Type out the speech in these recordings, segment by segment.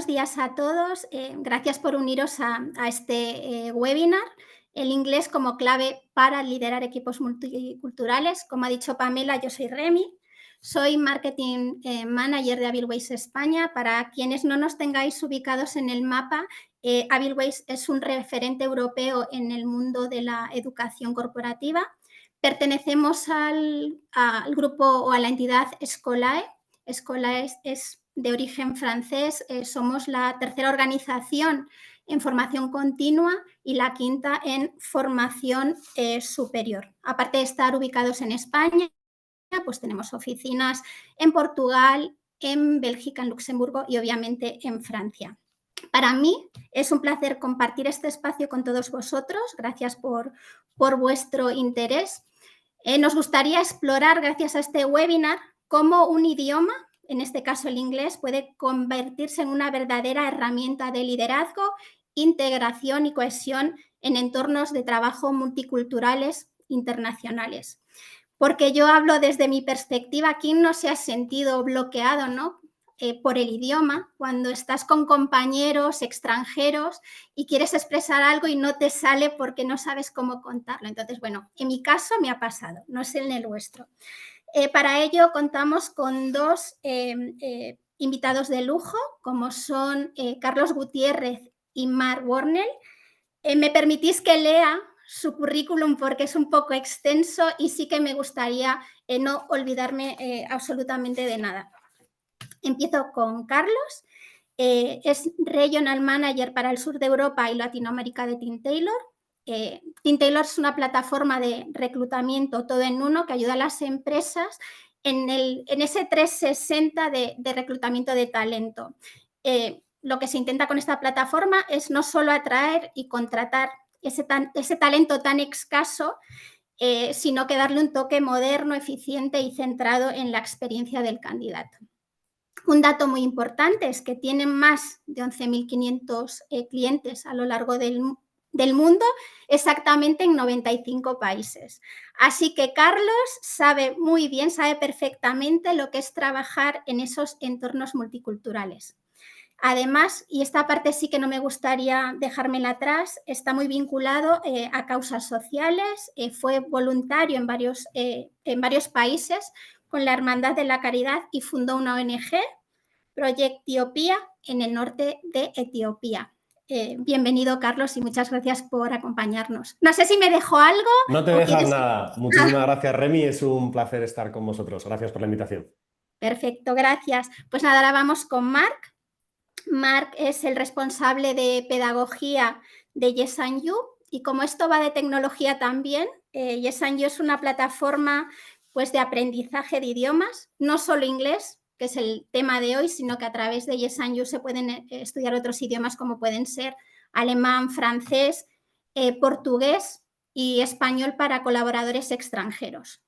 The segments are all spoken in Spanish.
días a todos. Gracias por uniros a este webinar, el inglés como clave para liderar equipos multiculturales. Como ha dicho Pamela, yo soy Remy, soy Marketing Manager de Abilways España. Para quienes no nos tengáis ubicados en el mapa, Abilways es un referente europeo en el mundo de la educación corporativa. Pertenecemos al grupo o a la entidad Scolae. Scolae es de origen francés, somos la tercera organización en formación continua y la quinta en formación superior. Aparte de estar ubicados en España, pues tenemos oficinas en Portugal, en Bélgica, en Luxemburgo y obviamente en Francia. Para mí es un placer compartir este espacio con todos vosotros. Gracias por vuestro interés. Nos gustaría explorar, gracias a este webinar, cómo un idioma, en este caso el inglés, puede convertirse en una verdadera herramienta de liderazgo, integración y cohesión en entornos de trabajo multiculturales internacionales. Porque yo hablo desde mi perspectiva, ¿quién no se ha sentido bloqueado, ¿no? Por el idioma, cuando estás con compañeros extranjeros y quieres expresar algo y no te sale porque no sabes cómo contarlo? Entonces, bueno, en mi caso me ha pasado, no es en el vuestro. Para ello contamos con dos invitados de lujo, como son Carlos Gutiérrez y Mark Wornell. ¿Me permitís que lea su currículum porque es un poco extenso y sí que me gustaría no olvidarme absolutamente de nada? Empiezo con Carlos. Es Regional Manager para el sur de Europa y Latinoamérica de Team Taylor. Team Taylor es una plataforma de reclutamiento todo en uno que ayuda a las empresas en ese 360 de reclutamiento de talento. Lo que se intenta con esta plataforma es no solo atraer y contratar ese talento tan escaso, sino que darle un toque moderno, eficiente y centrado en la experiencia del candidato. Un dato muy importante es que tienen más de 11.500 clientes a lo largo del mundo, exactamente en 95 países. Así que Carlos sabe muy bien, sabe perfectamente lo que es trabajar en esos entornos multiculturales. Además, y esta parte sí que no me gustaría dejármela atrás, está muy vinculado a causas sociales, fue voluntario en varios países con la Hermandad de la Caridad y fundó una ONG, Project Etiopía, en el norte de Etiopía. Bienvenido, Carlos, y muchas gracias por acompañarnos. No sé si me dejo algo. No te dejas nada. Muchísimas gracias, Remy. Es un placer estar con vosotros. Gracias por la invitación. Perfecto, gracias. Pues nada, ahora vamos con Mark. Mark es el responsable de pedagogía de YesAndYou, y como esto va de tecnología también, YesAndYou es una plataforma pues, de aprendizaje de idiomas, no solo inglés, que es el tema de hoy, sino que a través de YesAndYou se pueden estudiar otros idiomas como pueden ser alemán, francés, portugués y español para colaboradores extranjeros,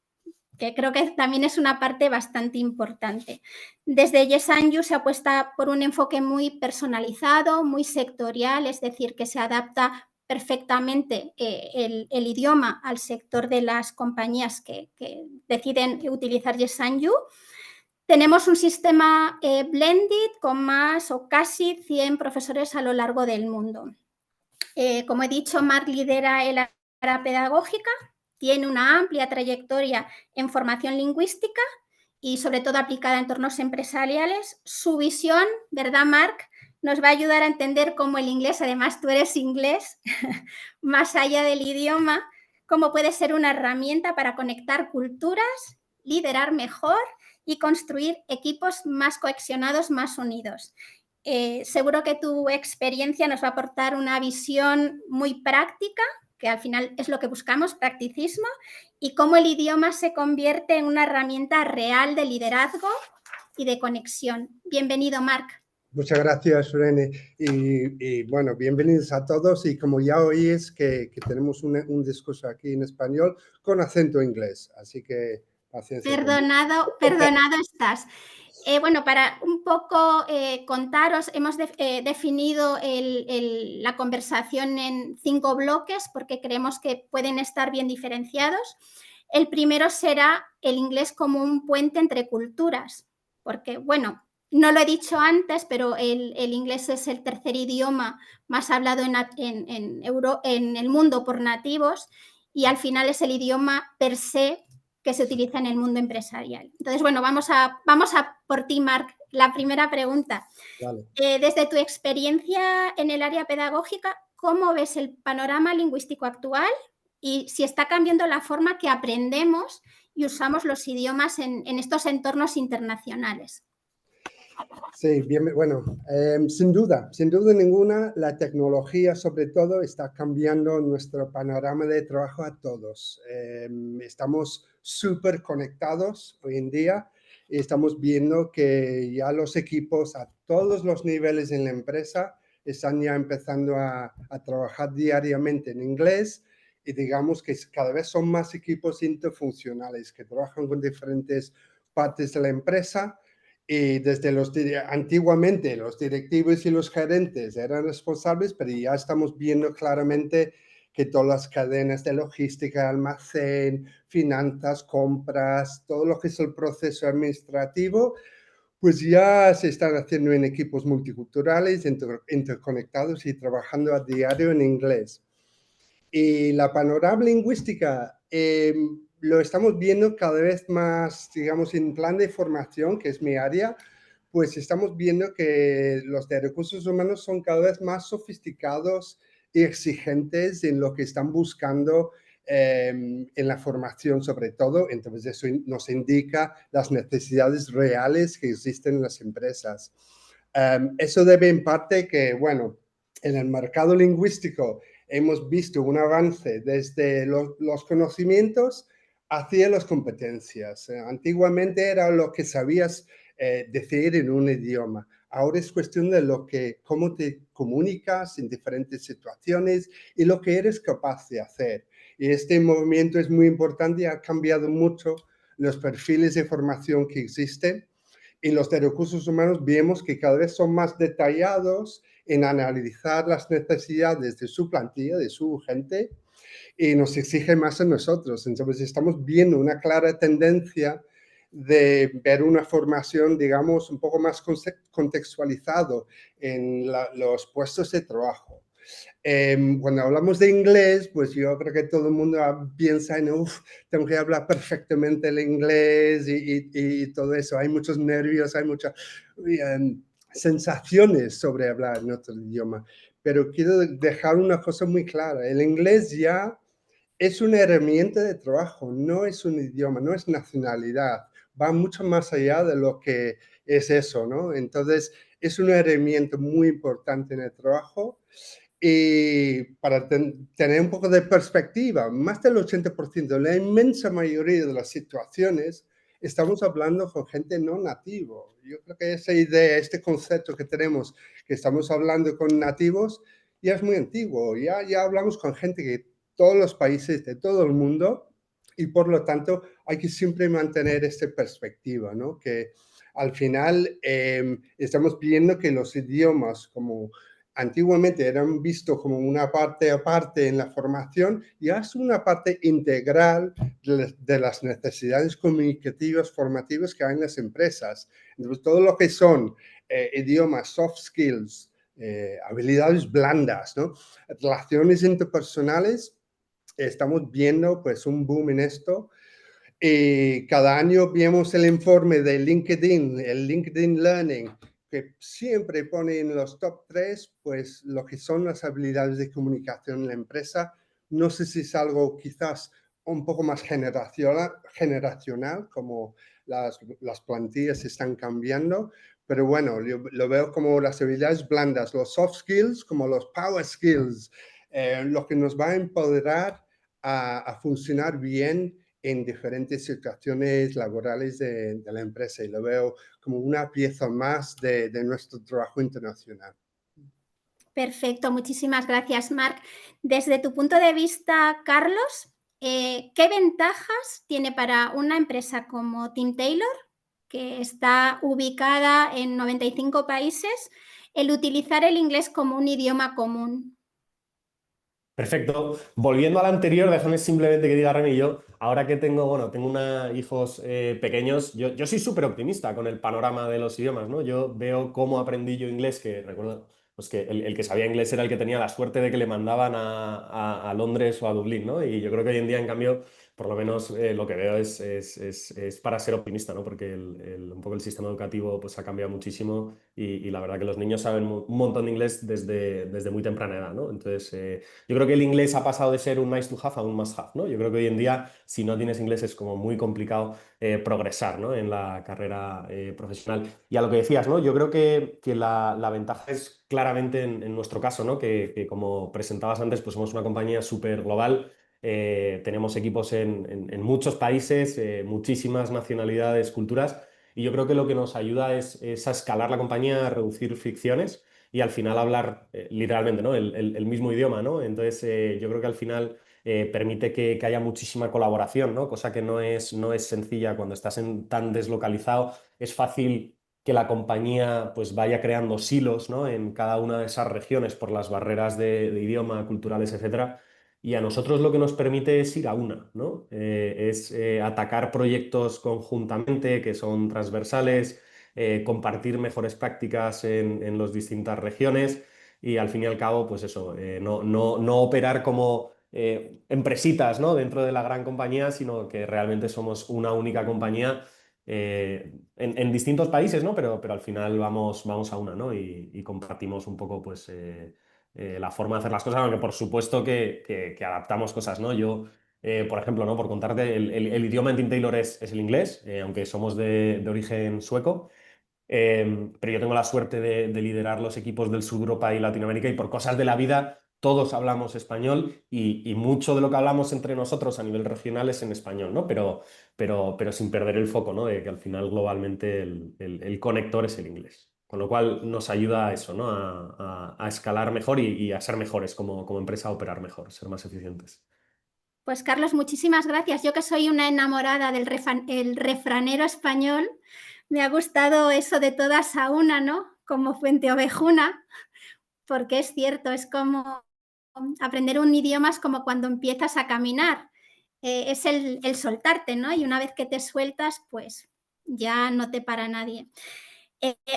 que creo que también es una parte bastante importante. Desde YesAndYou se apuesta por un enfoque muy personalizado, muy sectorial, es decir, que se adapta perfectamente el idioma al sector de las compañías que deciden utilizar YesAndYou. Tenemos un sistema blended con más o casi 100 profesores a lo largo del mundo. Como he dicho, Mark lidera el área pedagógica, tiene una amplia trayectoria en formación lingüística y sobre todo aplicada a entornos empresariales. Su visión, ¿verdad, Mark?, nos va a ayudar a entender cómo el inglés, además tú eres inglés, más allá del idioma, cómo puede ser una herramienta para conectar culturas, liderar mejor y construir equipos más cohesionados, más unidos. Seguro que tu experiencia nos va a aportar una visión muy práctica, que al final es lo que buscamos, practicismo, y cómo el idioma se convierte en una herramienta real de liderazgo y de conexión. Bienvenido, Marc. Muchas gracias, Irene. Y bueno, bienvenidos a todos. Y como ya oís que tenemos un discurso aquí en español con acento inglés, así que paciencia. Perdonado estás. Bueno, para un poco contaros, hemos definido la conversación en 5 bloques porque creemos que pueden estar bien diferenciados. El primero será el inglés como un puente entre culturas, porque, bueno, no lo he dicho antes, pero el inglés es el tercer idioma más hablado en el mundo por nativos y al final es el idioma per se que se utiliza en el mundo empresarial. Entonces, bueno, vamos a por ti, Marc. La primera pregunta. Vale. Desde tu experiencia en el área pedagógica, ¿cómo ves el panorama lingüístico actual y si está cambiando la forma que aprendemos y usamos los idiomas en estos entornos internacionales? Sí, bien, bueno, sin duda ninguna, la tecnología sobre todo está cambiando nuestro panorama de trabajo a todos. Estamos súper conectados hoy en día y estamos viendo que ya los equipos a todos los niveles en la empresa están ya empezando a trabajar diariamente en inglés y digamos que cada vez son más equipos interfuncionales que trabajan con diferentes partes de la empresa. Y desde antiguamente los directivos y los gerentes eran responsables, pero ya estamos viendo claramente que todas las cadenas de logística, almacén, finanzas, compras, todo lo que es el proceso administrativo, pues ya se están haciendo en equipos multiculturales, interconectados y trabajando a diario en inglés. Y la panorama lingüística lo estamos viendo cada vez más, digamos, en plan de formación, que es mi área, pues estamos viendo que los de recursos humanos son cada vez más sofisticados y exigentes en lo que están buscando en la formación sobre todo. Entonces eso nos indica las necesidades reales que existen en las empresas. Eso debe en parte que, bueno, en el mercado lingüístico hemos visto un avance desde los conocimientos hacia las competencias. Antiguamente era lo que sabías decir en un idioma. Ahora es cuestión de cómo te comunicas en diferentes situaciones y lo que eres capaz de hacer. Y este movimiento es muy importante y ha cambiado mucho los perfiles de formación que existen. Y los de recursos humanos vemos que cada vez son más detallados en analizar las necesidades de su plantilla, de su gente, y nos exige más a nosotros. Entonces estamos viendo una clara tendencia de ver una formación, digamos, un poco más contextualizado en los puestos de trabajo. Cuando hablamos de inglés, pues yo creo que todo el mundo piensa en, tengo que hablar perfectamente el inglés y todo eso. Hay muchos nervios, hay muchas sensaciones sobre hablar en otro idioma. Pero quiero dejar una cosa muy clara. El inglés ya es una herramienta de trabajo, no es un idioma, no es nacionalidad. Va mucho más allá de lo que es eso, ¿no? Entonces, es una herramienta muy importante en el trabajo. Y para tener un poco de perspectiva, más del 80%, la inmensa mayoría de las situaciones, estamos hablando con gente no nativo. Yo creo que esa idea, este concepto que tenemos, que estamos hablando con nativos, ya es muy antiguo. Ya hablamos con gente de todos los países, de todo el mundo, y por lo tanto hay que siempre mantener esta perspectiva, ¿no? Que al final estamos viendo que los idiomas como antiguamente eran vistos como una parte aparte en la formación, ya es una parte integral de las necesidades comunicativas, formativas que hay en las empresas. Entonces, todo lo que son idiomas, soft skills, habilidades blandas, ¿no? Relaciones interpersonales, estamos viendo pues un boom en esto. Y cada año vemos el informe de LinkedIn, el LinkedIn Learning, que siempre pone en los top 3, pues lo que son las habilidades de comunicación en la empresa. No sé si es algo quizás un poco más generacional, como las plantillas están cambiando, pero bueno, lo veo como las habilidades blandas, los soft skills como los power skills, lo que nos va a empoderar a funcionar bien en diferentes situaciones laborales de la empresa y lo veo como una pieza más de nuestro trabajo internacional. Perfecto, muchísimas gracias, Marc. Desde tu punto de vista, Carlos, ¿qué ventajas tiene para una empresa como Team Taylor, que está ubicada en 95 países, el utilizar el inglés como un idioma común? Perfecto. Volviendo al anterior, déjame simplemente que diga Remy, yo, ahora que tengo, bueno, tengo hijos pequeños, yo soy súper optimista con el panorama de los idiomas, ¿no? Yo veo cómo aprendí yo inglés, que recuerdo, pues que el que sabía inglés era el que tenía la suerte de que le mandaban a Londres o a Dublín, ¿no? Y yo creo que hoy en día, en cambio, por lo menos lo que veo es para ser optimista, ¿no? Porque un poco el sistema educativo pues, ha cambiado muchísimo y la verdad que los niños saben un montón de inglés desde muy temprana edad, ¿no? Entonces, yo creo que el inglés ha pasado de ser un nice to have a un must have, ¿no? Yo creo que hoy en día, si no tienes inglés, es como muy complicado progresar, ¿no? En la carrera profesional. Y a lo que decías, ¿no? Yo creo que la ventaja es claramente en nuestro caso, ¿no? Que como presentabas antes, pues somos una compañía súper global. Tenemos equipos en muchos países, muchísimas nacionalidades, culturas, y yo creo que lo que nos ayuda es a escalar la compañía, a reducir fricciones y al final hablar literalmente, ¿no? El mismo idioma, ¿no? Entonces, yo creo que al final permite que haya muchísima colaboración, ¿no? Cosa que no es sencilla cuando estás tan deslocalizado. Es fácil que la compañía pues vaya creando silos, ¿no? En cada una de esas regiones por las barreras de idioma, culturales, etcétera. Y a nosotros lo que nos permite es ir a una, ¿no? Es atacar proyectos conjuntamente que son transversales, compartir mejores prácticas en las distintas regiones y al fin y al cabo, pues eso, no operar como empresitas, ¿no? Dentro de la gran compañía, sino que realmente somos una única compañía en distintos países, ¿no? Pero al final vamos a una, ¿no? Y compartimos un poco, pues, la forma de hacer las cosas, aunque por supuesto que adaptamos cosas, ¿no? Yo, por ejemplo, ¿no? Por contarte, el idioma en Team Taylor es el inglés, aunque somos de origen sueco. Pero yo tengo la suerte de liderar los equipos del sur de Europa y Latinoamérica y por cosas de la vida todos hablamos español y mucho de lo que hablamos entre nosotros a nivel regional es en español, ¿no? Pero sin perder el foco, ¿no? De que al final globalmente el conector es el inglés. Con lo cual nos ayuda a eso, ¿no? A escalar mejor y a ser mejores como empresa, a operar mejor, ser más eficientes. Pues Carlos, muchísimas gracias. Yo que soy una enamorada del el refranero español, me ha gustado eso de todas a una, ¿no? Como fuente ovejuna, porque es cierto, es como aprender un idioma es como cuando empiezas a caminar, es el soltarte, ¿no? Y una vez que te sueltas, pues ya no te para nadie.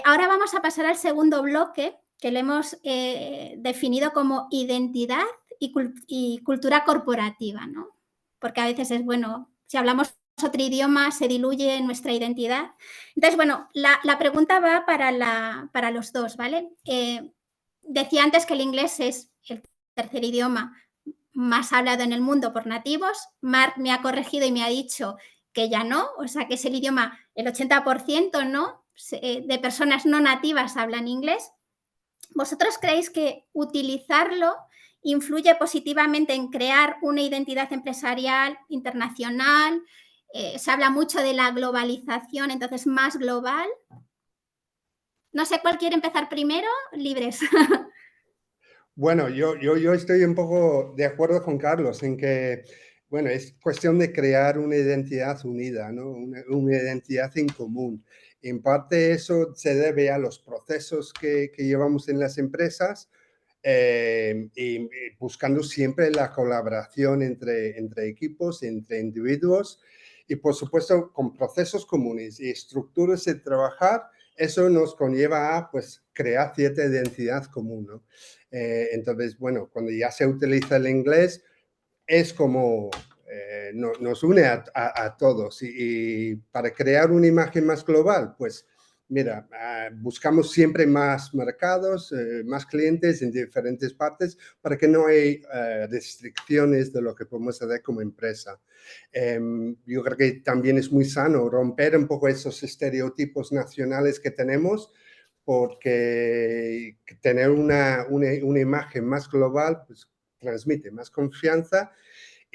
Ahora vamos a pasar al segundo bloque, que le hemos definido como identidad y cultura corporativa, ¿no? Porque a veces es, bueno, si hablamos otro idioma se diluye nuestra identidad. Entonces, bueno, la pregunta va para los dos, ¿vale? Decía antes que el inglés es el tercer idioma más hablado en el mundo por nativos. Marc me ha corregido y me ha dicho que ya no, o sea que es el idioma, el 80%, ¿no? De personas no nativas hablan inglés. ¿Vosotros creéis que utilizarlo influye positivamente en crear una identidad empresarial internacional? Se habla mucho de la globalización, entonces más global. No sé cuál quiere empezar primero, libres. Bueno, yo estoy un poco de acuerdo con Carlos en que, bueno, es cuestión de crear una identidad unida, ¿no? Una identidad en común. En parte eso se debe a los procesos que llevamos en las empresas y buscando siempre la colaboración entre equipos, entre individuos y por supuesto con procesos comunes y estructuras de trabajar. Eso nos conlleva a pues, crear cierta identidad común, ¿no? Entonces, bueno, cuando ya se utiliza el inglés, es como nos une a todos y para crear una imagen más global, pues mira, buscamos siempre más mercados, más clientes en diferentes partes para que no hay restricciones de lo que podemos hacer como empresa. Yo creo que también es muy sano romper un poco esos estereotipos nacionales que tenemos porque tener una imagen más global pues, transmite más confianza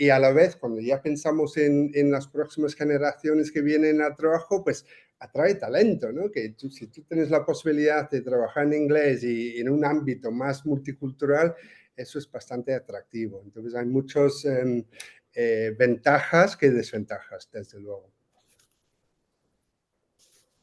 y a la vez, cuando ya pensamos en las próximas generaciones que vienen al trabajo, pues atrae talento, ¿no? Que si tú tienes la posibilidad de trabajar en inglés y en un ámbito más multicultural, eso es bastante atractivo. Entonces hay muchas ventajas que desventajas, desde luego.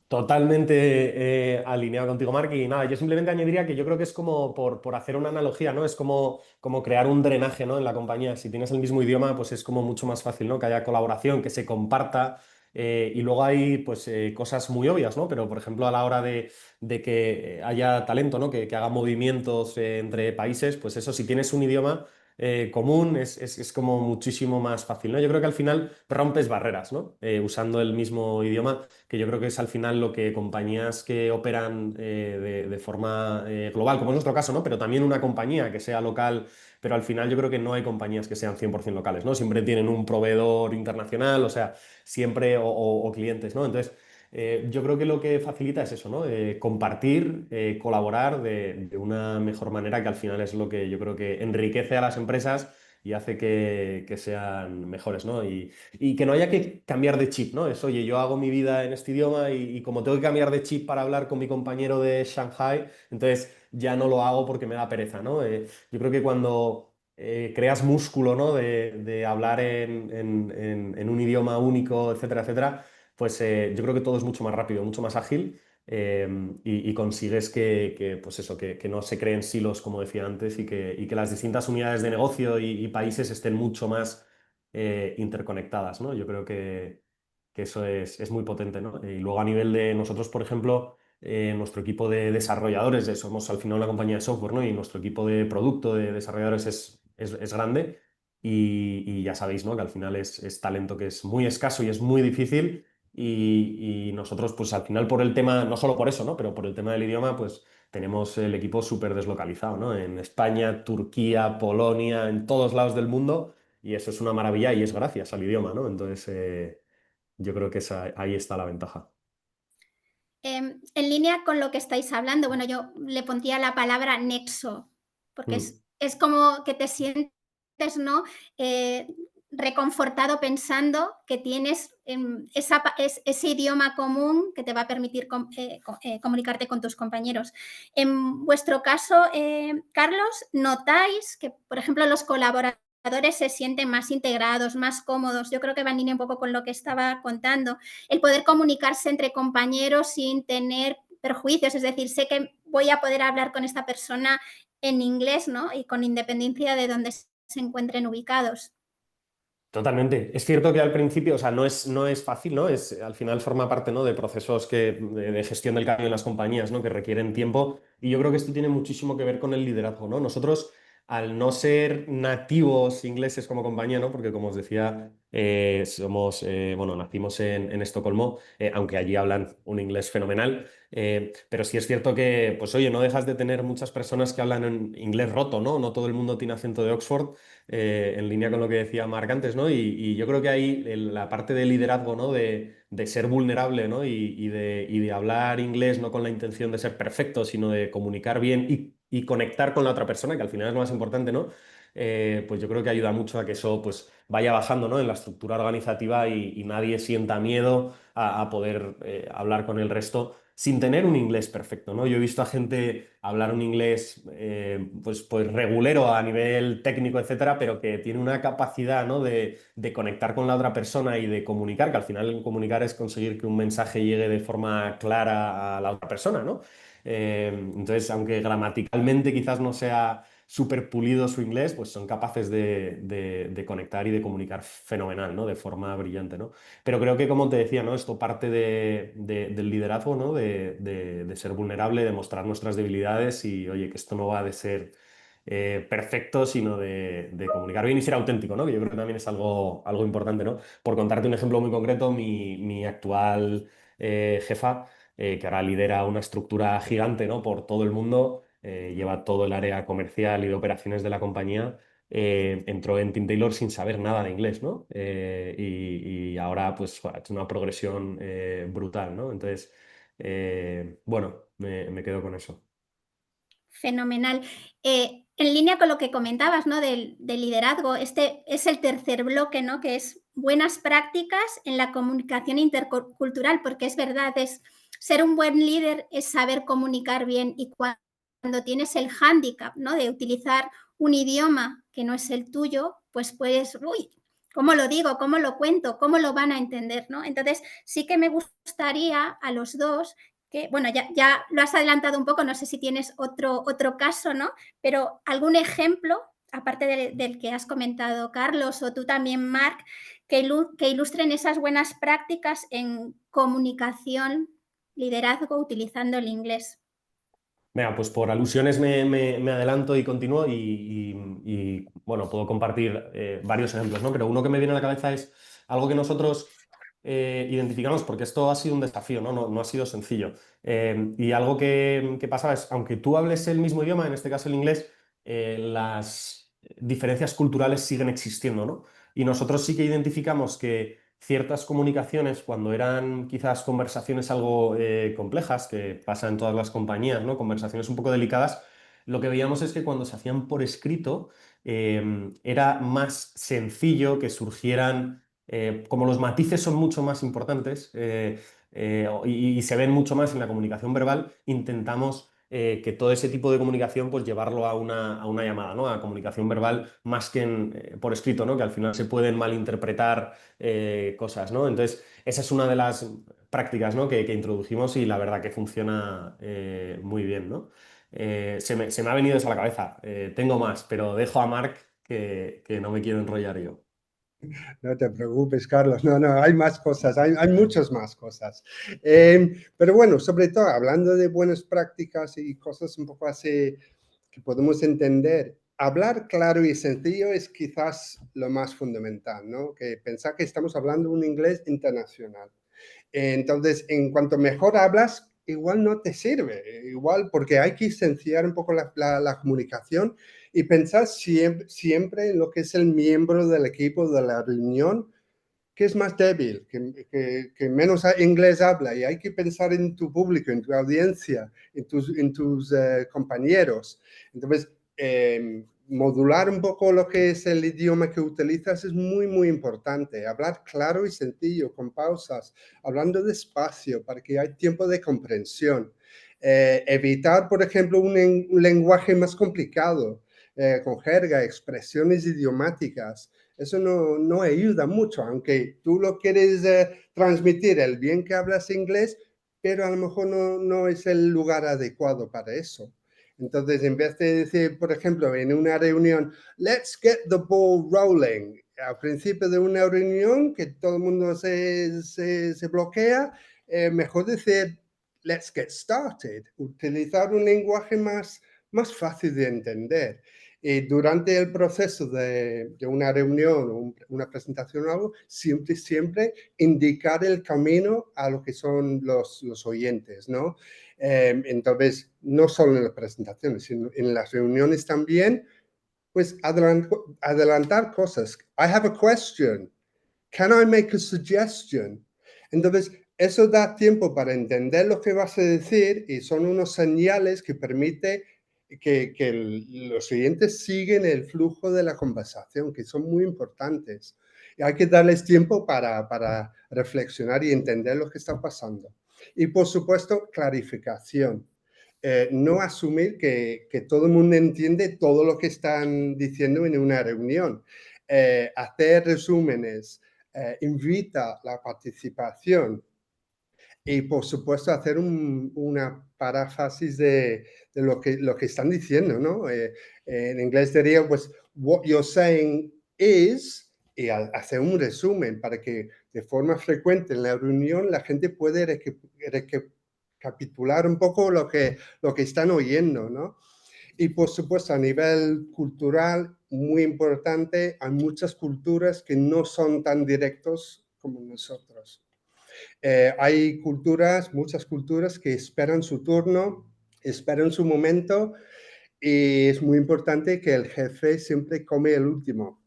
Totalmente alineado contigo, Marc. Y nada, yo simplemente añadiría que yo creo que es como por hacer una analogía, ¿no? Es como crear un drenaje, ¿no? En la compañía. Si tienes el mismo idioma, pues es como mucho más fácil, ¿no? Que haya colaboración, que se comparta. Y luego hay, pues, cosas muy obvias, ¿no? Pero, por ejemplo, a la hora de que haya talento, ¿no? Que haga movimientos entre países, pues eso, si tienes un idioma común, es como muchísimo más fácil, ¿no? Yo creo que al final rompes barreras, ¿no? Usando el mismo idioma, que yo creo que es al final lo que compañías que operan de forma global, como es nuestro caso, ¿no? Pero también una compañía que sea local, pero al final yo creo que no hay compañías que sean 100% locales, ¿no? Siempre tienen un proveedor internacional, o sea, siempre, o clientes, ¿no? Entonces, yo creo que lo que facilita es eso, ¿no? Compartir, colaborar de una mejor manera, que al final es lo que yo creo que enriquece a las empresas y hace que sean mejores, ¿no? Y que no haya que cambiar de chip, ¿no? Es, oye, yo hago mi vida en este idioma y como tengo que cambiar de chip para hablar con mi compañero de Shanghai, entonces ya no lo hago porque me da pereza, ¿no? Yo creo que cuando creas músculo, ¿no? De hablar en un idioma único, etcétera, etcétera, pues yo creo que todo es mucho más rápido, mucho más ágil. Y consigues pues eso, que no se creen silos, como decía antes, y que las distintas unidades de negocio y países estén mucho más interconectadas, ¿no? Yo creo que eso es muy potente, ¿no? Y luego a nivel de nosotros, por ejemplo, nuestro equipo de desarrolladores, somos al final una compañía de software, ¿no? Y nuestro equipo de producto de desarrolladores es grande y ya sabéis, ¿no? Que al final es talento que es muy escaso y es muy difícil. Y nosotros, pues al final por el tema, no solo por eso, ¿no? Pero por el tema del idioma, pues tenemos el equipo súper deslocalizado, ¿no? En España, Turquía, Polonia, en todos lados del mundo. Y eso es una maravilla y es gracias al idioma, ¿no? Entonces, yo creo que ahí está la ventaja. En línea con lo que estáis hablando, bueno, yo le pondría la palabra nexo, porque Mm. es como que te sientes, ¿no? Eh, reconfortado pensando que tienes ese idioma común que te va a permitir comunicarte con tus compañeros. En vuestro caso, Carlos, ¿notáis que, por ejemplo, los colaboradores se sienten más integrados, más cómodos? Yo creo que va en línea un poco con lo que estaba contando. El poder comunicarse entre compañeros sin tener perjuicios, es decir, sé que voy a poder hablar con esta persona en inglés, ¿no? Y con independencia de dónde se encuentren ubicados. Totalmente. Es cierto que al principio, o sea, no es fácil, ¿no? Al final forma parte, ¿no? De procesos de gestión del cambio en las compañías, ¿no? Que requieren tiempo. Y yo creo que esto tiene muchísimo que ver con el liderazgo, ¿no? Nosotros, al no ser nativos ingleses como compañía, ¿no? Porque como os decía, bueno, nacimos en Estocolmo, aunque allí hablan un inglés fenomenal. Pero sí es cierto que, pues oye, no dejas de tener muchas personas que hablan en inglés roto, ¿no? No todo el mundo tiene acento de Oxford. En línea con lo que decía Marc antes, ¿no? Y yo creo que ahí la parte de liderazgo, ¿no? De ser vulnerable, ¿no? Y de hablar inglés no con la intención de ser perfecto, sino de comunicar bien y conectar con la otra persona, que al final es lo más importante, ¿no? Pues yo creo que ayuda mucho a que eso pues, vaya bajando, ¿no? En la estructura organizativa y nadie sienta miedo a poder hablar con el resto sin tener un inglés perfecto, ¿no? Yo he visto a gente hablar un inglés pues regulero a nivel técnico, etcétera, pero que tiene una capacidad, ¿no? de conectar con la otra persona y de comunicar, que al final comunicar es conseguir que un mensaje llegue de forma clara a la otra persona, ¿no? Entonces, aunque gramaticalmente quizás no sea súper pulido su inglés, pues son capaces de conectar y de comunicar fenomenal, ¿no? De forma brillante, ¿no? Pero creo que, como te decía, ¿no? Esto parte del liderazgo, ¿no? De ser vulnerable, de mostrar nuestras debilidades y, oye, que esto no va de ser perfecto, sino de comunicar bien y ser auténtico, ¿no? Que yo creo que también es algo importante, ¿no? Por contarte un ejemplo muy concreto, mi actual jefa, que ahora lidera una estructura gigante, ¿no? Por todo el mundo, lleva todo el área comercial y de operaciones de la compañía. Entró en Team Taylor sin saber nada de inglés, ¿no? Y ahora pues ha hecho una progresión brutal, ¿no? Entonces, bueno, me quedo con eso. Fenomenal. En línea con lo que comentabas, ¿no? Del liderazgo, este es el tercer bloque, ¿no? Que es buenas prácticas en la comunicación intercultural, porque es verdad, ser un buen líder es saber comunicar bien y cuando tienes el hándicap, ¿no? De utilizar un idioma que no es el tuyo, pues puedes ¿Cómo lo digo? ¿Cómo lo cuento? ¿Cómo lo van a entender? ¿No? Entonces, sí que me gustaría a los dos que, bueno, ya lo has adelantado un poco, no sé si tienes otro caso, ¿no? Pero algún ejemplo, aparte del que has comentado, Carlos, o tú también, Marc, que ilustren esas buenas prácticas en comunicación, liderazgo, utilizando el inglés. Venga, pues por alusiones me adelanto y continúo bueno, puedo compartir varios ejemplos, ¿no? Pero uno que me viene a la cabeza es algo que nosotros identificamos, porque esto ha sido un desafío, ¿no? No ha sido sencillo. Y algo que pasa es, aunque tú hables el mismo idioma, en este caso el inglés, las diferencias culturales siguen existiendo, ¿no? Y nosotros sí que identificamos que ciertas comunicaciones, cuando eran quizás conversaciones algo complejas, que pasa en todas las compañías, ¿no? Conversaciones un poco delicadas, lo que veíamos es que cuando se hacían por escrito era más sencillo que surgieran, como los matices son mucho más importantes y se ven mucho más en la comunicación verbal, intentamos que todo ese tipo de comunicación pues llevarlo a una llamada, ¿no? A comunicación verbal más que por escrito, ¿no? Que al final se pueden malinterpretar cosas, ¿no? Entonces, esa es una de las prácticas, ¿no? que introdujimos y la verdad que funciona muy bien, ¿no? Se me ha venido eso a la cabeza. Tengo más, pero dejo a Marc que no me quiero enrollar yo. No te preocupes, Carlos. No, no, hay más cosas, hay muchas más cosas. Pero bueno, sobre todo hablando de buenas prácticas y cosas un poco así que podemos entender, hablar claro y sencillo es quizás lo más fundamental, ¿no? Que pensar que estamos hablando un inglés internacional. Entonces, en cuanto mejor hablas, igual no te sirve, igual porque hay que esenciar un poco la comunicación y pensar siempre en lo que es el miembro del equipo de la reunión, que es más débil, que menos inglés habla, y hay que pensar en tu público, en tu audiencia, en tus compañeros. Entonces, modular un poco lo que es el idioma que utilizas es muy, muy importante. Hablar claro y sencillo, con pausas, hablando despacio para que haya tiempo de comprensión. Evitar, por ejemplo, un lenguaje más complicado, con jerga, expresiones idiomáticas. Eso no ayuda mucho, aunque tú lo quieres transmitir el bien que hablas inglés, pero a lo mejor no es el lugar adecuado para eso. Entonces, en vez de decir, por ejemplo, en una reunión, let's get the ball rolling, al principio de una reunión que todo el mundo se bloquea, mejor decir, let's get started, utilizar un lenguaje más fácil de entender. Y durante el proceso de una reunión o una presentación o algo, siempre indicar el camino a lo que son los oyentes, ¿no? Entonces, no solo en las presentaciones, sino en las reuniones también, pues adelantar cosas. I have a question. Can I make a suggestion? Entonces, eso da tiempo para entender lo que vas a decir y son unos señales que permite que los siguientes siguen el flujo de la conversación, que son muy importantes. Y hay que darles tiempo para reflexionar y entender lo que está pasando. Y por supuesto, clarificación. No asumir que todo el mundo entiende todo lo que están diciendo en una reunión. Hacer resúmenes, invita la participación y, por supuesto, hacer una paráfrasis de lo que están diciendo, ¿no? En inglés diría, pues, what you're saying is, y hacer un resumen para que de forma frecuente en la reunión la gente puede recapitular un poco lo que están oyendo, ¿no? Y por supuesto, a nivel cultural, muy importante, hay muchas culturas que no son tan directos como nosotros. Hay muchas culturas que esperan su turno, esperan su momento y es muy importante que el jefe siempre come el último.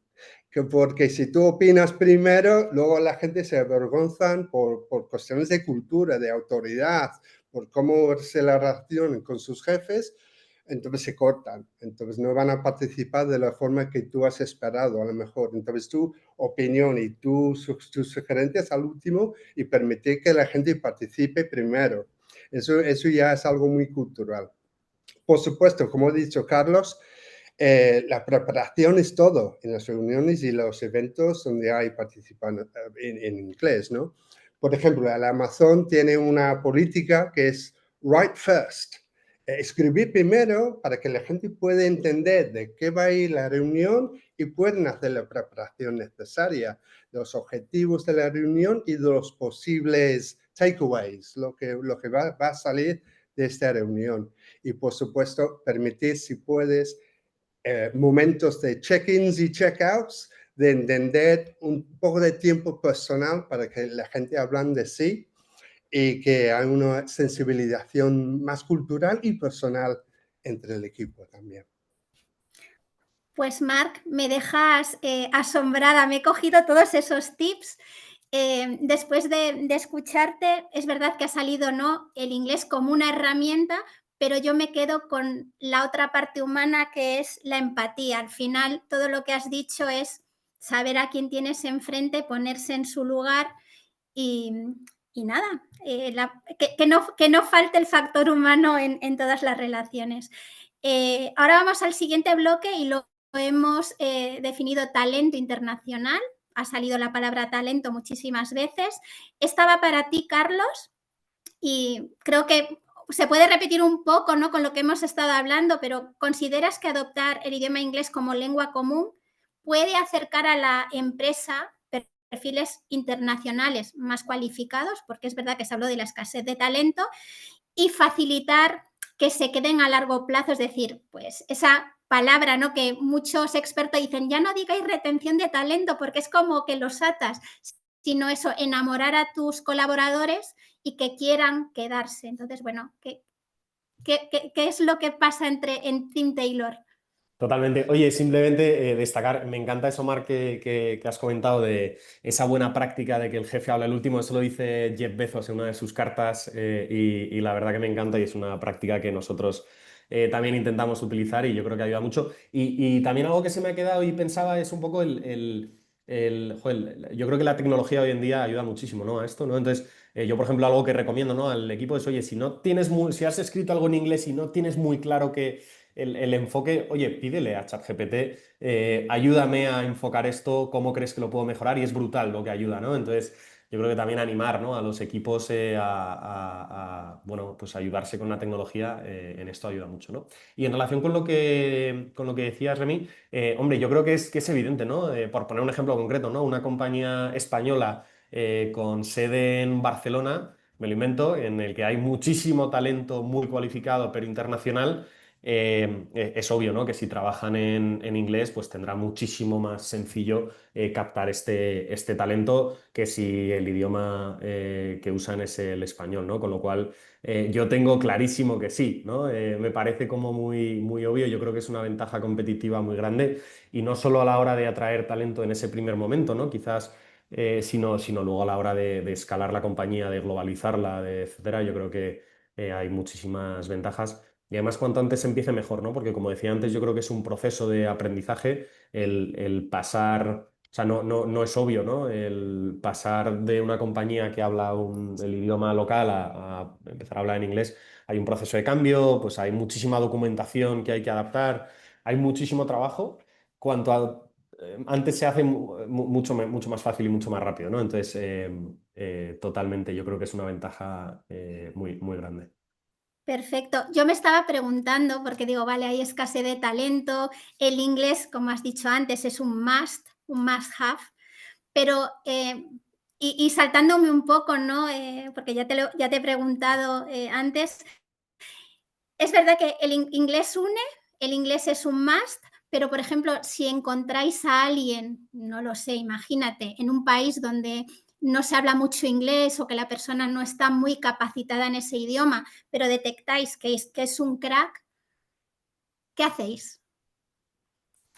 Porque si tú opinas primero, luego la gente se avergonzan por cuestiones de cultura, de autoridad, por cómo se la relacionan con sus jefes, entonces se cortan, entonces no van a participar de la forma que tú has esperado a lo mejor. Entonces tu opinión y tus sugerencias al último y permitir que la gente participe primero. Eso ya es algo muy cultural. Por supuesto, como ha dicho Carlos, La preparación es todo en las reuniones y los eventos donde hay participantes en inglés, ¿no? Por ejemplo, el Amazon tiene una política que es write first. Escribir primero para que la gente pueda entender de qué va a ir la reunión y pueden hacer la preparación necesaria, los objetivos de la reunión y de los posibles takeaways, lo que va a salir de esta reunión. Y por supuesto, permitir, si puedes, momentos de check-ins y check-outs, de entender un poco de tiempo personal para que la gente hable de sí y que hay una sensibilización más cultural y personal entre el equipo también. Pues Marc, me dejas asombrada, me he cogido todos esos tips. Después de escucharte, es verdad que ha salido ¿no? el inglés como una herramienta, pero yo me quedo con la otra parte humana que es la empatía. Al final, todo lo que has dicho es saber a quién tienes enfrente, ponerse en su lugar y, y nada, que no falte el factor humano en todas las relaciones. Ahora vamos al siguiente bloque y lo hemos definido talento internacional. Ha salido la palabra talento muchísimas veces. Esta va para ti, Carlos, y creo que se puede repetir un poco ¿no? con lo que hemos estado hablando, pero ¿consideras que adoptar el idioma inglés como lengua común puede acercar a la empresa perfiles internacionales más cualificados? Porque es verdad que se habló de la escasez de talento y facilitar que se queden a largo plazo, es decir, pues esa palabra, ¿no? Que muchos expertos dicen, ya no digáis retención de talento porque es como que los atas, sino eso, enamorar a tus colaboradores y que quieran quedarse. Entonces, bueno, ¿qué es lo que pasa en Team Taylor? Totalmente. Oye, simplemente destacar, me encanta eso, Marc, que has comentado de esa buena práctica de que el jefe habla el último. Eso lo dice Jeff Bezos en una de sus cartas y la verdad que me encanta y es una práctica que nosotros también intentamos utilizar y yo creo que ayuda mucho. Y también algo que se me ha quedado y pensaba es un poco joder, yo creo que la tecnología hoy en día ayuda muchísimo, ¿no? A esto, ¿no? Entonces, yo, por ejemplo, algo que recomiendo, ¿no? Al equipo es, oye, si has escrito algo en inglés y no tienes muy claro que el enfoque, oye, pídele a ChatGPT, ayúdame a enfocar esto, ¿cómo crees que lo puedo mejorar? Y es brutal lo que ayuda, ¿no? Entonces, yo creo que también animar, ¿no? a los equipos bueno, pues ayudarse con la tecnología en esto ayuda mucho, ¿no? Y en relación con lo que decías, Remy, hombre, yo creo que es evidente, ¿no? Por poner un ejemplo concreto, ¿no? Una compañía española con sede en Barcelona, me lo invento, en el que hay muchísimo talento muy cualificado, pero internacional. Es obvio, ¿no? que si trabajan en inglés, pues tendrá muchísimo más sencillo captar este talento que si el idioma que usan es el español, ¿no? Con lo cual, yo tengo clarísimo que sí, ¿no? Me parece como muy, muy obvio, yo creo que es una ventaja competitiva muy grande y no solo a la hora de atraer talento en ese primer momento, ¿no? Quizás, sino luego a la hora de escalar la compañía, de globalizarla, etcétera, yo creo que hay muchísimas ventajas. Y además, cuanto antes se empiece mejor, ¿no? Porque como decía antes, yo creo que es un proceso de aprendizaje el pasar, o sea, no es obvio, ¿no? El pasar de una compañía que habla el idioma local a empezar a hablar en inglés. Hay un proceso de cambio, pues hay muchísima documentación que hay que adaptar, hay muchísimo trabajo. Cuanto antes se hace mucho más fácil y mucho más rápido, ¿no? Entonces, totalmente, yo creo que es una ventaja muy, muy grande. Perfecto. Yo me estaba preguntando, porque digo, vale, hay escasez de talento, el inglés, como has dicho antes, es un must have, pero, y saltándome un poco, ¿no? Porque ya te he preguntado antes, es verdad que el inglés une, el inglés es un must, pero, por ejemplo, si encontráis a alguien, no lo sé, imagínate, en un país donde no se habla mucho inglés o que la persona no está muy capacitada en ese idioma, pero detectáis que es un crack, ¿qué hacéis?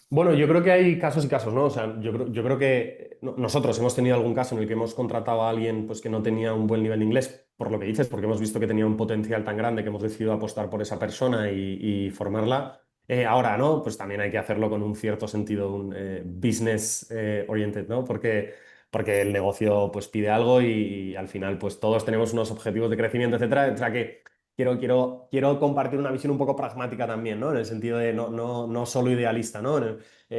Bueno, yo creo que hay casos y casos, ¿no? O sea, yo creo que nosotros hemos tenido algún caso en el que hemos contratado a alguien pues, que no tenía un buen nivel de inglés, por lo que dices, porque hemos visto que tenía un potencial tan grande que hemos decidido apostar por esa persona y formarla. Ahora, ¿no? Pues también hay que hacerlo con un cierto sentido, un business oriented, ¿no? Porque el negocio pues pide algo y al final pues todos tenemos unos objetivos de crecimiento, etcétera. O sea que quiero compartir una visión un poco pragmática también, ¿no? En el sentido de no solo idealista, ¿no?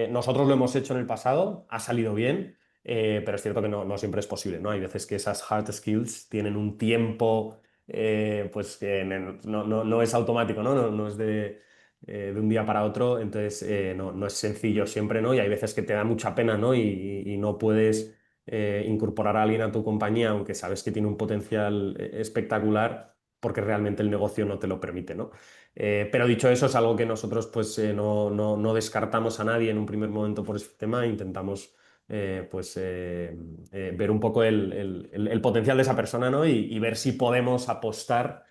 Nosotros lo hemos hecho en el pasado, ha salido bien, pero es cierto que no siempre es posible, ¿no? Hay veces que esas hard skills tienen un tiempo, pues que no es automático, ¿no? No es de un día para otro, entonces no es sencillo siempre, ¿no? Y hay veces que te da mucha pena, ¿no? Y no puedes incorporar a alguien a tu compañía, aunque sabes que tiene un potencial espectacular, porque realmente el negocio no te lo permite, ¿no? Pero dicho eso, es algo que nosotros pues no descartamos a nadie en un primer momento por este tema, intentamos ver un poco el potencial de esa persona, ¿no? Y ver si podemos apostar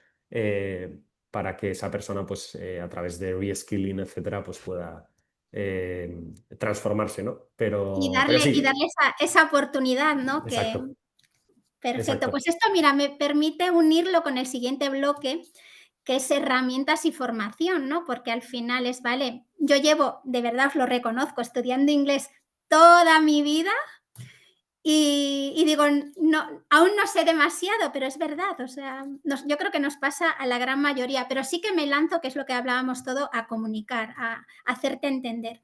para que esa persona, pues, a través de reskilling, etcétera, pues pueda transformarse, ¿no? Y Pero darle, y sí, darle esa oportunidad, ¿no? exacto, Perfecto. exacto. Pues esto, mira, me permite unirlo con el siguiente bloque, que es herramientas y formación, ¿no? Porque al final es, vale, yo llevo, de verdad os lo reconozco, estudiando inglés toda mi vida y digo, no, aún no sé demasiado, pero es verdad, o sea, yo creo que nos pasa a la gran mayoría, pero sí que me lanzo, que es lo que hablábamos todo, a comunicar, a hacerte entender.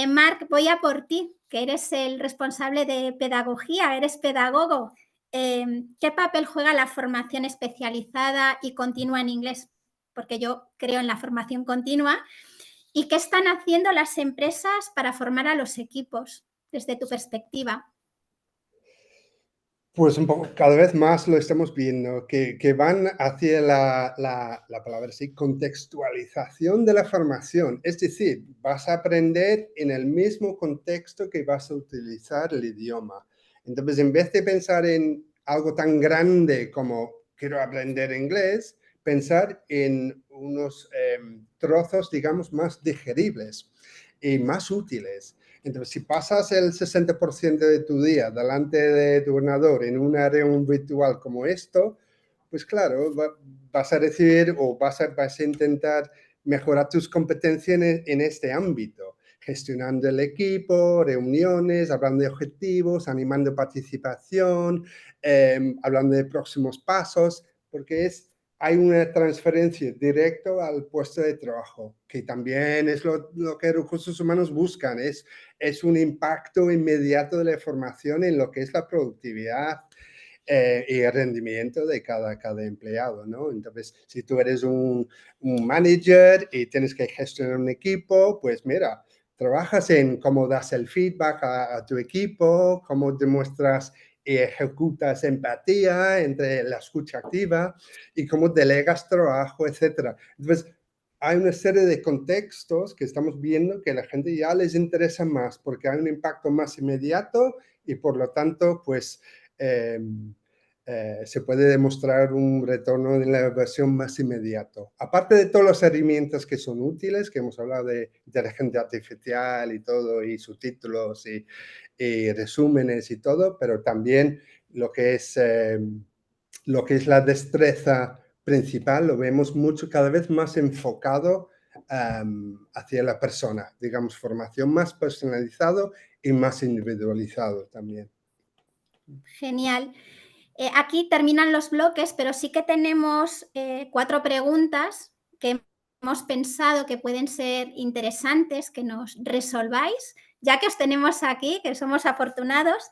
Marc, voy a por ti, que eres el responsable de pedagogía, eres pedagogo. ¿Qué papel juega la formación especializada y continua en inglés? Porque yo creo en la formación continua. ¿Y qué están haciendo las empresas para formar a los equipos desde tu perspectiva? Pues un poco, cada vez más lo estamos viendo, que van hacia la palabra así, contextualización de la formación. Es decir, vas a aprender en el mismo contexto que vas a utilizar el idioma. Entonces, en vez de pensar en algo tan grande como quiero aprender inglés, pensar en unos trozos, digamos, más digeribles y más útiles. Entonces, si pasas el 60% de tu día delante de tu ordenador en una reunión virtual como esto, pues claro, vas a recibir o vas a intentar mejorar tus competencias en este ámbito, gestionando el equipo, reuniones, hablando de objetivos, animando participación, hablando de próximos pasos, porque hay una transferencia directa al puesto de trabajo, que también es lo que recursos humanos buscan, es un impacto inmediato de la formación en lo que es la productividad y el rendimiento de cada empleado, ¿no? Entonces, si tú eres un manager y tienes que gestionar un equipo, pues mira, trabajas en cómo das el feedback a tu equipo, cómo demuestras y ejecutas empatía entre la escucha activa y cómo delegas trabajo, etcétera. Entonces, hay una serie de contextos que estamos viendo que a la gente ya les interesa más porque hay un impacto más inmediato y por lo tanto, pues se puede demostrar un retorno en la versión más inmediato. Aparte de todas las herramientas que son útiles, que hemos hablado de inteligencia artificial y todo, y subtítulos y resúmenes y todo, pero también lo que es la destreza principal, lo vemos mucho, cada vez más enfocado hacia la persona, digamos, formación más personalizado y más individualizado también. Genial. Aquí terminan los bloques, pero sí que tenemos 4 preguntas que hemos pensado que pueden ser interesantes que nos resolváis, ya que os tenemos aquí, que somos afortunados.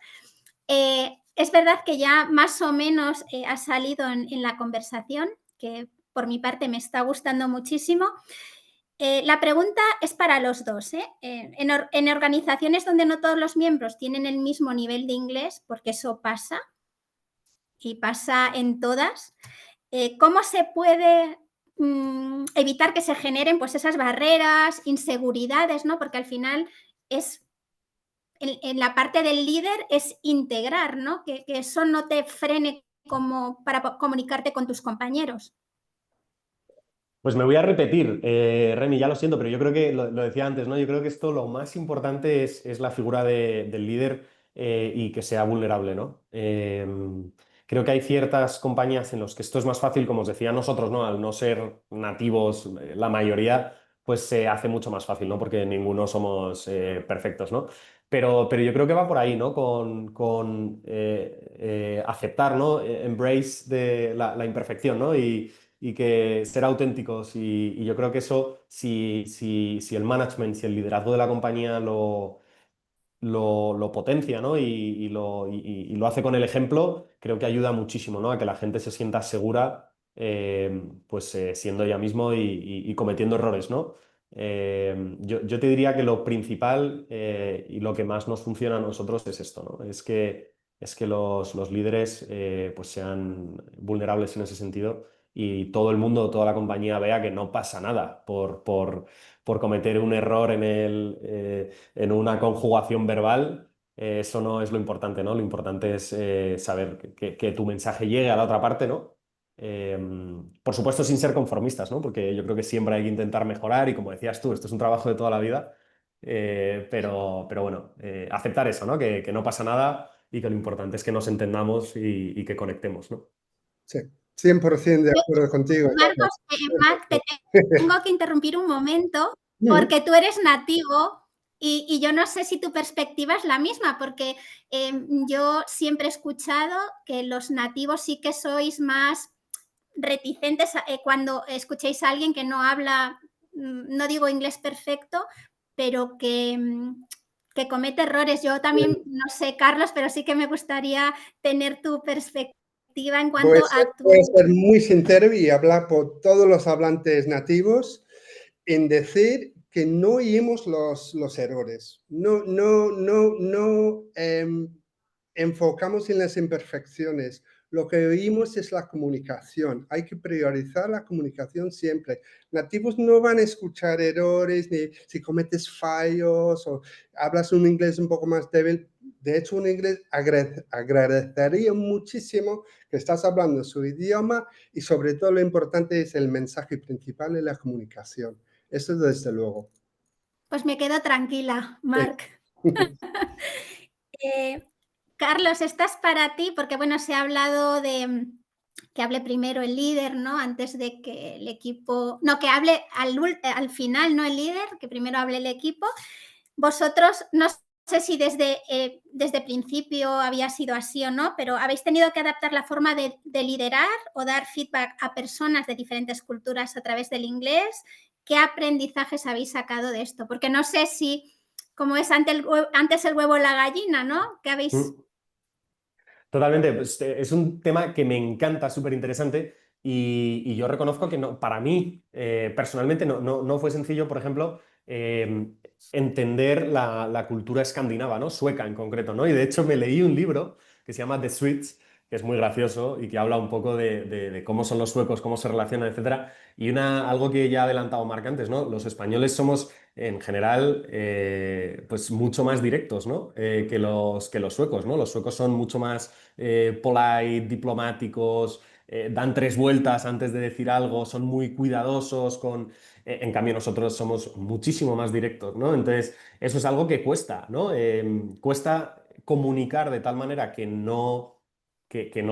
Es verdad que ya más o menos ha salido en la conversación, que por mi parte me está gustando muchísimo. La pregunta es para los dos. En organizaciones donde no todos los miembros tienen el mismo nivel de inglés, porque eso pasa, y pasa en todas, ¿cómo se puede evitar que se generen pues, esas barreras, inseguridades, ¿no? Porque al final es en la parte del líder es integrar, ¿no? Que eso no te frene como para comunicarte con tus compañeros. Pues me voy a repetir, Remy, ya lo siento, pero yo creo que lo decía antes, ¿no? Yo creo que esto lo más importante es la figura del líder y que sea vulnerable, ¿no? Creo que hay ciertas compañías en las que esto es más fácil, como os decía nosotros, ¿no? Al no ser nativos, la mayoría, pues se hace mucho más fácil, ¿no? Porque ninguno somos perfectos, ¿no? Pero yo creo que va por ahí, ¿no? Con aceptar, ¿no? Embrace de la imperfección, ¿no? y que ser auténticos. Y yo creo que eso, si el management, si el liderazgo de la compañía lo potencia, ¿no? Y lo hace con el ejemplo, creo que ayuda muchísimo, ¿no? A que la gente se sienta segura, siendo ella mismo y cometiendo errores, ¿no? Yo te diría que lo principal y lo que más nos funciona a nosotros es esto, ¿no? Es que los líderes pues sean vulnerables en ese sentido y todo el mundo, toda la compañía vea que no pasa nada por cometer un error en una conjugación verbal. Eso no es lo importante, ¿no? Lo importante es saber que tu mensaje llegue a la otra parte, ¿no? Eh, por supuesto, sin ser conformistas, ¿no? Porque yo creo que siempre hay que intentar mejorar y como decías tú, esto es un trabajo de toda la vida. Pero bueno, aceptar eso, ¿no? Que no pasa nada y que lo importante es que nos entendamos y que conectemos, ¿no? Sí, 100% de acuerdo contigo. Marcos, Marc, te tengo que interrumpir un momento Mm, porque tú eres nativo y yo no sé si tu perspectiva es la misma, porque yo siempre he escuchado que los nativos sí que sois más reticentes cuando escuchéis a alguien que no habla, no digo inglés perfecto, pero que comete errores. Yo también, no sé, Carlos, pero sí que me gustaría tener tu perspectiva en Voy a cuanto ser, a voy a tu... ser muy sincero y hablar por todos los hablantes nativos en decir que no oímos los errores. No enfocamos en las imperfecciones. Lo que oímos es la comunicación. Hay que priorizar la comunicación siempre. Nativos no van a escuchar errores, ni si cometes fallos o hablas un inglés un poco más débil. De hecho, un inglés agradecería muchísimo que estás hablando su idioma y sobre todo lo importante es el mensaje principal de la comunicación. Eso desde luego. Pues me quedo tranquila, Sí. Marc. Carlos, esta es para ti, porque bueno, se ha hablado de que hable primero el líder, ¿no? Antes de que el equipo, no, que hable al final, no el líder, que primero hable el equipo. Vosotros, no sé si desde principio había sido así o no, pero habéis tenido que adaptar la forma de liderar o dar feedback a personas de diferentes culturas a través del inglés. ¿Qué aprendizajes habéis sacado de esto? Porque no sé si, como es antes el huevo o la gallina, ¿no? ¿Qué habéis...? Mm. Totalmente, pues, es un tema que me encanta, súper interesante y yo reconozco que no, para mí personalmente no fue sencillo, por ejemplo, entender la cultura escandinava, ¿no? Sueca en concreto, ¿no? Y de hecho me leí un libro que se llama The Swedes, que es muy gracioso y que habla un poco de cómo son los suecos, cómo se relacionan, etcétera. Y algo que ya ha adelantado Marc antes, ¿no? Los españoles somos en general, pues mucho más directos, ¿no? Que los suecos, ¿no? Los suecos son mucho más polite, diplomáticos, dan tres vueltas antes de decir algo, son muy cuidadosos en cambio nosotros somos muchísimo más directos, ¿no? Entonces, eso es algo que cuesta, ¿no? Cuesta comunicar de tal manera que no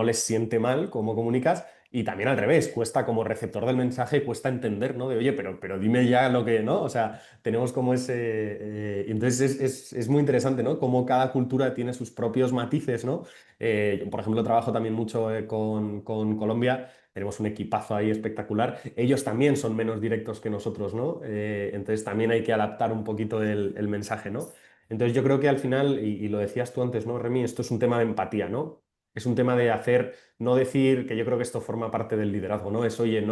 les siente mal cómo comunicas. Y también al revés, cuesta como receptor del mensaje, cuesta entender, ¿no? De, oye, pero dime ya lo que, ¿no? O sea, tenemos como ese... entonces es muy interesante, ¿no? Cómo cada cultura tiene sus propios matices, ¿no? Yo, por ejemplo, trabajo también mucho con Colombia, tenemos un equipazo ahí espectacular. Ellos también son menos directos que nosotros, ¿no? Entonces también hay que adaptar un poquito el mensaje, ¿no? Entonces yo creo que al final, y lo decías tú antes, ¿no, Remy? Esto es un tema de empatía, ¿no? Es un tema de hacer, no decir, que yo creo que esto forma parte del liderazgo, ¿no? Es, oye,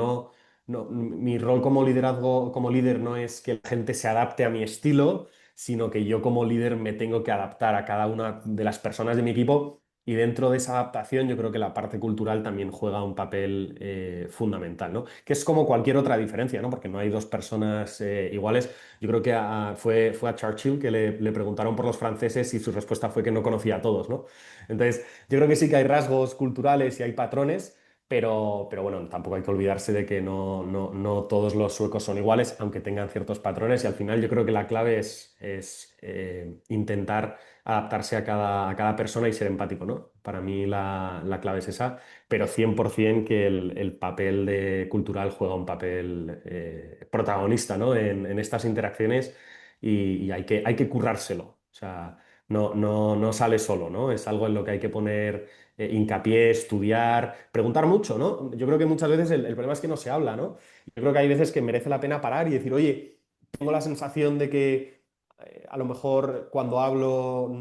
mi rol como liderazgo, como líder no es que la gente se adapte a mi estilo, sino que yo como líder me tengo que adaptar a cada una de las personas de mi equipo y dentro de esa adaptación yo creo que la parte cultural también juega un papel fundamental, ¿no? Que es como cualquier otra diferencia, ¿no? Porque no hay dos personas iguales. Yo creo que fue a Churchill que le preguntaron por los franceses y su respuesta fue que no conocía a todos, ¿no? Entonces, yo creo que sí que hay rasgos culturales y hay patrones, pero bueno, tampoco hay que olvidarse de que no todos los suecos son iguales, aunque tengan ciertos patrones, y al final yo creo que la clave es intentar adaptarse a cada persona y ser empático, ¿no? Para mí la clave es esa, pero 100% que el papel cultural juega un papel protagonista, ¿no? En estas interacciones y hay que currárselo. O sea, no sale solo, ¿no? Es algo en lo que hay que poner hincapié, estudiar, preguntar mucho, ¿no? Yo creo que muchas veces el problema es que no se habla, ¿no? Yo creo que hay veces que merece la pena parar y decir, oye, tengo la sensación de que a lo mejor cuando hablo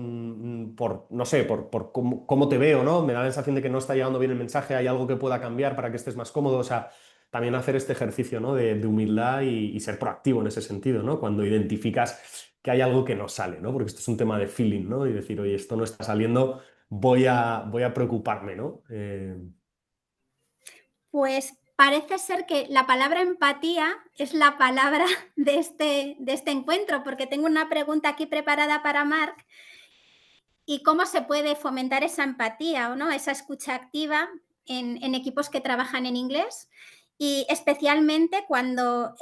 por, no sé, por cómo te veo, ¿no? Me da la sensación de que no está llegando bien el mensaje, hay algo que pueda cambiar para que estés más cómodo, o sea, también hacer este ejercicio, ¿no? de humildad y ser proactivo en ese sentido, ¿no? Cuando identificas que hay algo que no sale, ¿no? Porque esto es un tema de feeling, ¿no? Y decir, oye, esto no está saliendo, voy a preocuparme, ¿no? Pues parece ser que la palabra empatía es la palabra de este encuentro, porque tengo una pregunta aquí preparada para Marc. ¿Y cómo se puede fomentar esa empatía o no, esa escucha activa en equipos que trabajan en inglés? Y especialmente cuando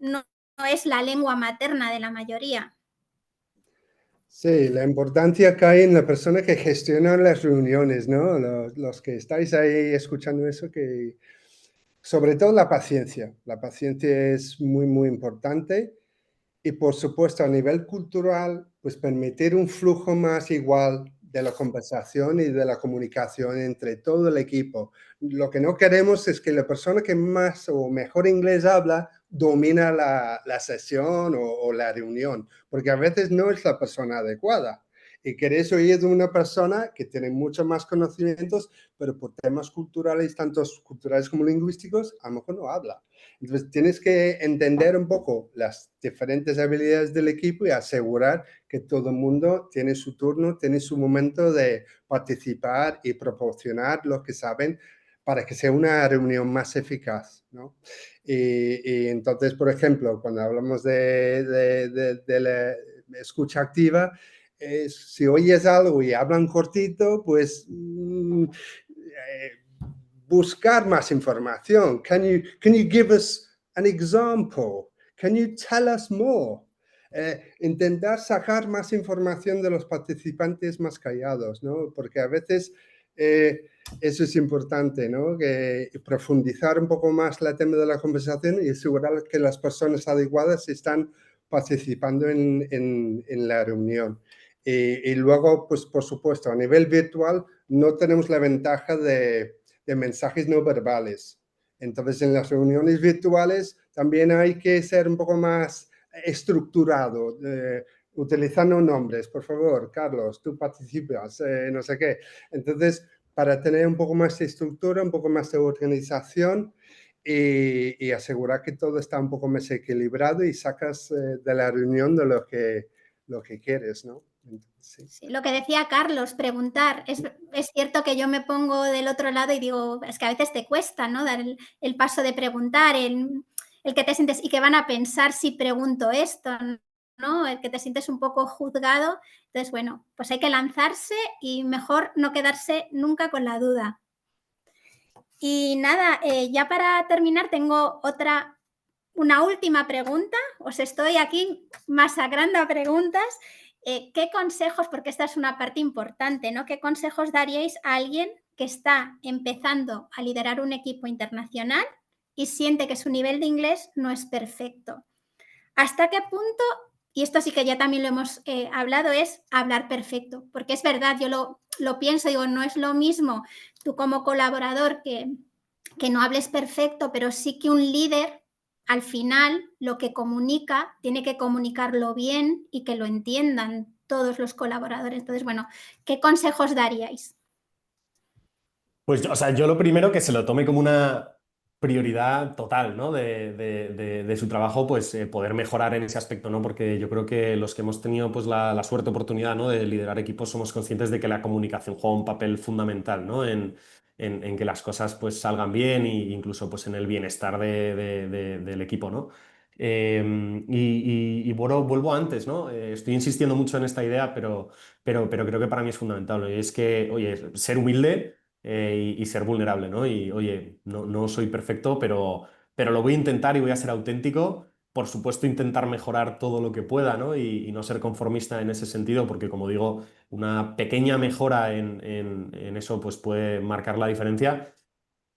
no es la lengua materna de la mayoría. Sí, la importancia cae en la persona que gestiona las reuniones, ¿no? Los que estáis ahí escuchando eso, que sobre todo la paciencia. La paciencia es muy, muy importante. Y por supuesto, a nivel cultural, pues permitir un flujo más igual de la conversación y de la comunicación entre todo el equipo. Lo que no queremos es que la persona que más o mejor inglés habla domina la sesión o la reunión, porque a veces no es la persona adecuada. Y querés oír de una persona que tiene mucho más conocimientos, pero por temas culturales, tanto culturales como lingüísticos, a lo mejor no habla. Entonces, tienes que entender un poco las diferentes habilidades del equipo y asegurar que todo el mundo tiene su turno, tiene su momento de participar y proporcionar lo que saben para que sea una reunión más eficaz, ¿no? Y entonces, por ejemplo, cuando hablamos de la escucha activa, si oyes algo y hablan cortito, pues buscar más información. Can you give us an example? Can you tell us more? Intentar sacar más información de los participantes más callados, ¿no? Porque a veces eso es importante, ¿no? Que profundizar un poco más el tema de la conversación y asegurar que las personas adecuadas están participando en la reunión. Y luego, pues por supuesto, a nivel virtual no tenemos la ventaja de mensajes no verbales. Entonces, en las reuniones virtuales también hay que ser un poco más estructurado, utilizando nombres. Por favor, Carlos, tú participas, no sé qué. Entonces, para tener un poco más de estructura, un poco más de organización y asegurar que todo está un poco más equilibrado y sacas de la reunión de lo que quieres, ¿no? Sí. Sí, lo que decía Carlos, preguntar. Es cierto que yo me pongo del otro lado y digo, es que a veces te cuesta, ¿no? Dar el paso de preguntar, el que te sientes y que van a pensar si pregunto esto, ¿no? El que te sientes un poco juzgado. Entonces, bueno, pues hay que lanzarse y mejor no quedarse nunca con la duda. Y nada, ya para terminar tengo una última pregunta. Os estoy aquí masacrando a preguntas. ¿Qué consejos, porque esta es una parte importante, ¿no? ¿Qué consejos daríais a alguien que está empezando a liderar un equipo internacional y siente que su nivel de inglés no es perfecto? ¿Hasta qué punto, y esto sí que ya también lo hemos hablado, es hablar perfecto? Porque es verdad, yo lo pienso, digo, no es lo mismo tú como colaborador que no hables perfecto, pero sí que un líder al final lo que comunica tiene que comunicarlo bien y que lo entiendan todos los colaboradores. Entonces, bueno, ¿qué consejos daríais? Pues, o sea, yo lo primero que se lo tome como una prioridad total, ¿no? De su trabajo, pues poder mejorar en ese aspecto, ¿no? Porque yo creo que los que hemos tenido pues la suerte, oportunidad, ¿no? De liderar equipos somos conscientes de que la comunicación juega un papel fundamental, ¿no? En que las cosas pues salgan bien e incluso pues en el bienestar del equipo, ¿no? Bueno, vuelvo antes, ¿no? Estoy insistiendo mucho en esta idea, pero creo que para mí es fundamental, ¿no? Y es que, oye, ser humilde y ser vulnerable, ¿no? Y oye, no soy perfecto, pero lo voy a intentar y voy a ser auténtico. Por supuesto, intentar mejorar todo lo que pueda, ¿no? Y no ser conformista en ese sentido, porque como digo, una pequeña mejora en eso pues puede marcar la diferencia.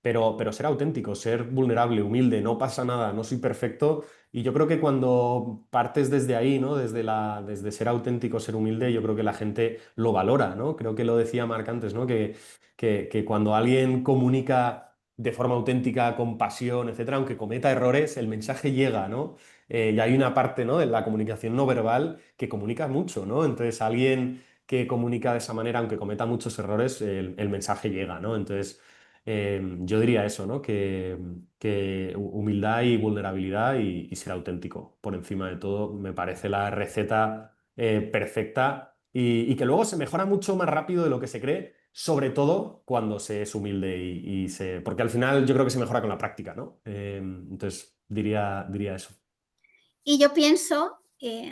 pero ser auténtico, ser vulnerable, humilde, no pasa nada, no soy perfecto. Y yo creo que cuando partes desde ahí, ¿no? Desde ser auténtico, ser humilde, yo creo que la gente lo valora, ¿no? Creo que lo decía Marc antes, ¿no? Que cuando alguien comunica de forma auténtica, con pasión, etcétera, aunque cometa errores, el mensaje llega, ¿no? Y hay una parte, ¿no? En la comunicación no verbal que comunica mucho, ¿no? Entonces, alguien que comunica de esa manera, aunque cometa muchos errores, el mensaje llega, ¿no? Entonces, yo diría eso, ¿no? Que humildad y vulnerabilidad y ser auténtico por encima de todo me parece la receta perfecta y que luego se mejora mucho más rápido de lo que se cree, sobre todo cuando se es humilde porque al final yo creo que se mejora con la práctica, ¿no? Entonces diría eso. Y yo pienso,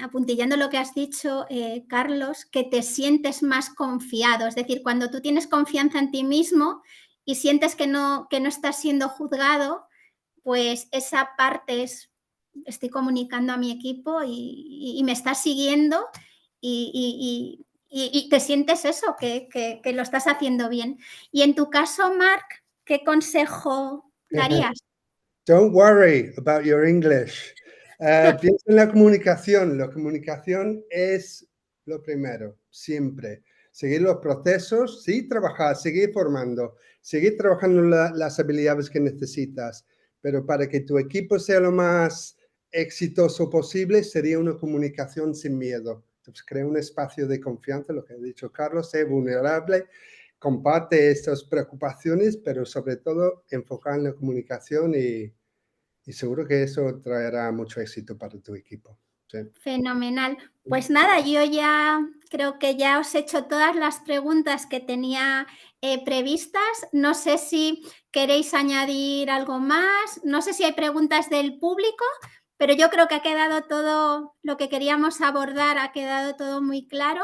apuntillando lo que has dicho, Carlos, que te sientes más confiado. Es decir, cuando tú tienes confianza en ti mismo y sientes que no estás siendo juzgado, pues esa parte estoy comunicando a mi equipo y me estás siguiendo y te sientes eso, que lo estás haciendo bien. Y en tu caso, Marc, ¿qué consejo darías? Don't worry about your English. Piensa en la comunicación. La comunicación es lo primero, siempre. Seguir los procesos, sí, trabajar, seguir formando, seguir trabajando las habilidades que necesitas, pero para que tu equipo sea lo más exitoso posible, sería una comunicación sin miedo. Entonces, crea un espacio de confianza, lo que ha dicho Carlos, sé vulnerable, comparte estas preocupaciones, pero sobre todo enfocar en la comunicación y seguro que eso traerá mucho éxito para tu equipo. Sí. Fenomenal. Pues nada, yo ya creo que ya os he hecho todas las preguntas que tenía previstas. No sé si queréis añadir algo más. No sé si hay preguntas del público, pero yo creo que ha quedado todo lo que queríamos abordar, ha quedado todo muy claro.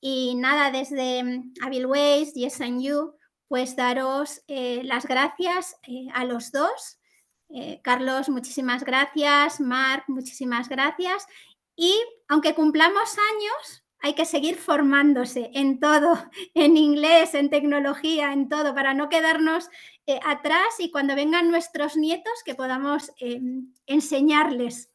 Y nada, desde Abilways, Yes and You, pues daros las gracias a los dos. Carlos, muchísimas gracias. Marc, muchísimas gracias. Y aunque cumplamos años, hay que seguir formándose en todo, en inglés, en tecnología, en todo, para no quedarnos atrás y cuando vengan nuestros nietos que podamos enseñarles.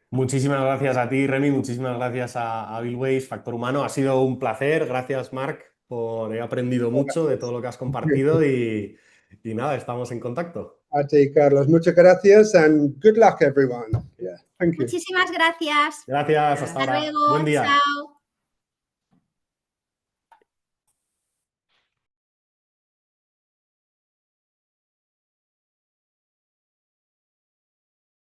Muchísimas gracias a ti, Remy, muchísimas gracias a Billways, Factor Humano. Ha sido un placer. Gracias, Marc, he aprendido mucho de todo lo que has compartido y nada, estamos en contacto. A ti, Carlos. Muchas gracias and good luck, everyone. Yeah, thank you. Muchísimas gracias. Gracias, hasta Hasta ahora. luego. Buen día. Chao.